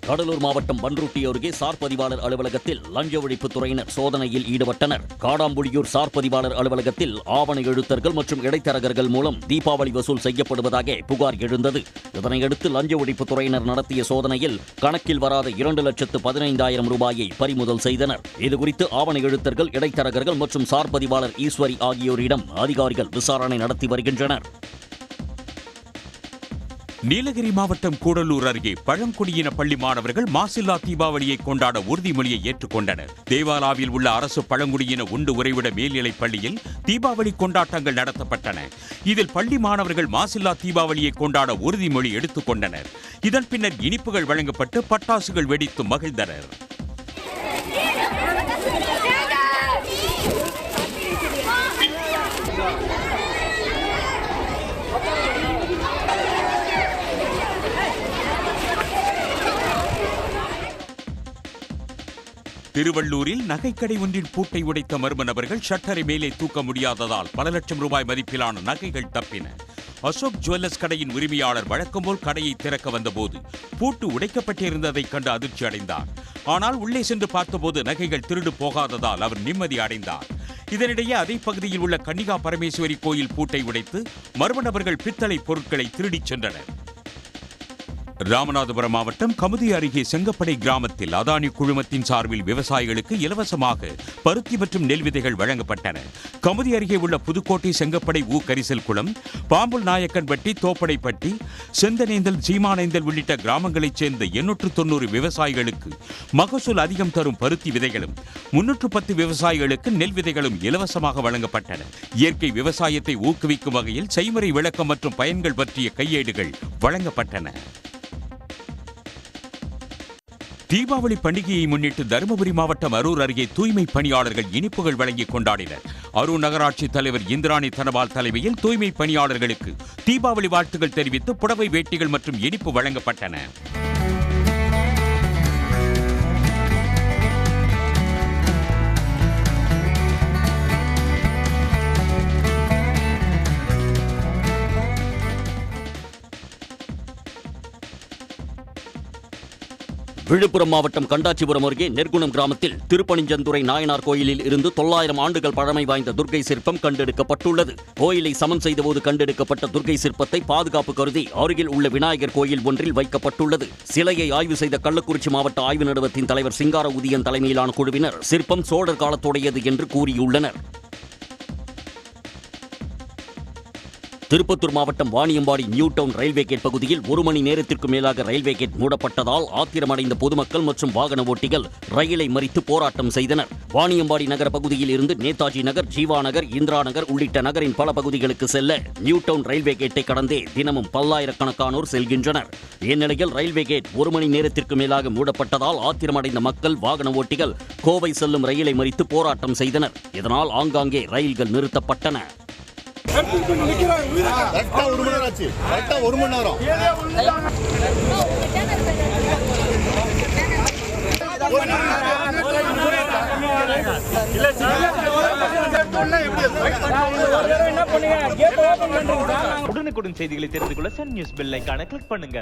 கடலூர் மாவட்டம் பன்ருட்டி அருகே சார் பதிவாளர் அலுவலகத்தில் லஞ்ச ஒழிப்புத் துறையினர் சோதனையில் ஈடுபட்டனர். காடாம்புலியூர் சார் பதிவாளர் அலுவலகத்தில் ஆவண எழுத்தர்கள் மற்றும் இடைத்தரகர்கள் மூலம் தீபாவளி வசூல் செய்யப்படுவதாக புகார் எழுந்தது. இதனையடுத்து லஞ்ச ஒழிப்புத் துறையினர் நடத்திய சோதனையில் கணக்கில் வராத 2,15,000 ரூபாயை பறிமுதல் செய்தனர். இதுகுறித்து ஆவண எழுத்தர்கள், இடைத்தரகர்கள் மற்றும் சார் பதிவாளர் ஈஸ்வரி ஆகியோரிடம் அதிகாரிகள் விசாரணை நடத்தி வருகின்றனர். நீலகிரி மாவட்டம் கூடலூர் அருகே பழங்குடியின பள்ளி மாணவர்கள் மாசில்லா தீபாவளியை கொண்டாட உறுதிமொழியை ஏற்றுக்கொண்டனர். தேவாலாவில் உள்ள அரசு பழங்குடியின உண்டு உறைவிட மேல்நிலைப் பள்ளியில் தீபாவளி கொண்டாட்டங்கள் நடத்தப்பட்டன. இதில் பள்ளி மாணவர்கள் மாசில்லா தீபாவளியை கொண்டாட உறுதிமொழி எடுத்துக் கொண்டனர். இதன் பின்னர் இனிப்புகள் வழங்கப்பட்டு பட்டாசுகள் வெடித்து மகிழ்ந்தனர். திருவள்ளூரில் நகைக்கடை ஒன்றின் பூட்டை உடைத்த மர்ம நபர்கள் ஷட்டரை மேலே தூக்க முடியாததால் பல லட்சம் ரூபாய் மதிப்பிலான நகைகள் தப்பின. அசோக் ஜுவல்லர்ஸ் கடையின் உரிமையாளர் வழக்கம்போல் கடையை திறக்க வந்தபோது பூட்டு உடைக்கப்பட்டிருந்ததை கண்டு அதிர்ச்சி அடைந்தார். ஆனால் உள்ளே சென்று பார்த்தபோது நகைகள் திருடு போகாததால் அவர் நிம்மதி அடைந்தார். இதனிடையே அதே பகுதியில் உள்ள கன்னிகா பரமேஸ்வரி கோயில் பூட்டை உடைத்து மர்ம நபர்கள் பித்தளை பொருட்களை திருடிச் சென்றனர். ராமநாதபுரம் மாவட்டம் கமுதி அருகே செங்கப்படை கிராமத்தில் அதானி குழுமத்தின் சார்பில் விவசாயிகளுக்கு இலவசமாக பருத்தி மற்றும் நெல் விதைகள் வழங்கப்பட்டன. கமுதி அருகே உள்ள புதுக்கோட்டை செங்கப்படை ஊ கரிசல் குளம், பாம்புல் நாயக்கன்பட்டி, தோப்படைப்பட்டி, செந்தனேந்தல், சீமானேந்தல் உள்ளிட்ட கிராமங்களைச் சேர்ந்த 890 விவசாயிகளுக்கு மகசூல் அதிகம் தரும் பருத்தி விதைகளும் 310 விவசாயிகளுக்கு நெல் விதைகளும் இலவசமாக வழங்கப்பட்டன. இயற்கை விவசாயத்தை ஊக்குவிக்கும் வகையில் செய்முறை விளக்கம் மற்றும் பயன்கள் பற்றிய கையேடுகள் வழங்கப்பட்டன. தீபாவளி பண்டிகையை முன்னிட்டு தருமபுரி மாவட்டம் அரூர் அருகே தூய்மை பணியாளர்கள் இனிப்புகள் வழங்கி கொண்டாடினர். அரூர் நகராட்சி தலைவர் இந்திராணி தனபால் தலைமையில் தூய்மை பணியாளர்களுக்கு தீபாவளி வாழ்த்துக்கள் தெரிவித்து புடவை, வேட்டிகள் மற்றும் இனிப்பு வழங்கப்பட்டன. விழுப்புரம் மாவட்டம் கண்டாச்சிபுரம் அருகே நெற்குணம் கிராமத்தில் திருப்பணிஞ்சந்துறை நாயனார் கோயிலில் இருந்து 900 ஆண்டுகள் பழமை வாய்ந்த துர்க்கை சிற்பம் கண்டெடுக்கப்பட்டுள்ளது. கோயிலை சமன் செய்தபோது கண்டெடுக்கப்பட்ட துர்க்கை சிற்பத்தை பாதுகாப்பு கருதி அருகில் உள்ள விநாயகர் கோயில் ஒன்றில் வைக்கப்பட்டுள்ளது. சிலையை ஆய்வு செய்த கள்ளக்குறிச்சி மாவட்ட ஆய்வு நடுவத்தின் தலைவர் சிங்கார உதியன் தலைமையிலான குழுவினர் சிற்பம் சோழர் காலத்துடையது என்று கூறியுள்ளனர். திருப்பத்தூர் மாவட்டம் Vaniyambadi new town railway gate பகுதியில் 1 மணி நேரத்திற்கு மேலாக ரயில்வே கேட் மூடப்பட்டதால் ஆத்திரமடைந்த பொதுமக்கள் மற்றும் வாகன ஓட்டிகள் ரயிலை மறித்து போராட்டம் செய்தனர். வாணியம்பாடி நகர பகுதியில் இருந்து நேதாஜி நகர், ஜீவா நகர், இந்திரா நகர் உள்ளிட்ட நகரின் பல பகுதிகளுக்கு செல்ல நியூ டவுன் ரயில்வே கேட்டை கடந்தே தினமும் பல்லாயிரக்கணக்கானோர் செல்கின்றனர். இந்நிலையில் ரயில்வே கேட் 1 மணி நேரத்திற்கு மேலாக மூடப்பட்டதால் ஆத்திரமடைந்த மக்கள், வாகன ஓட்டிகள் கோவை செல்லும் ரயிலை மறித்து போராட்டம் செய்தனர். இதனால் ஆங்காங்கே ரயில்கள் நிறுத்தப்பட்டன. உடனுக்குடன் செய்திகளை தெரிந்து கொள்ள சன் நியூஸ் பெல் ஐகானை கிளிக் பண்ணுங்க.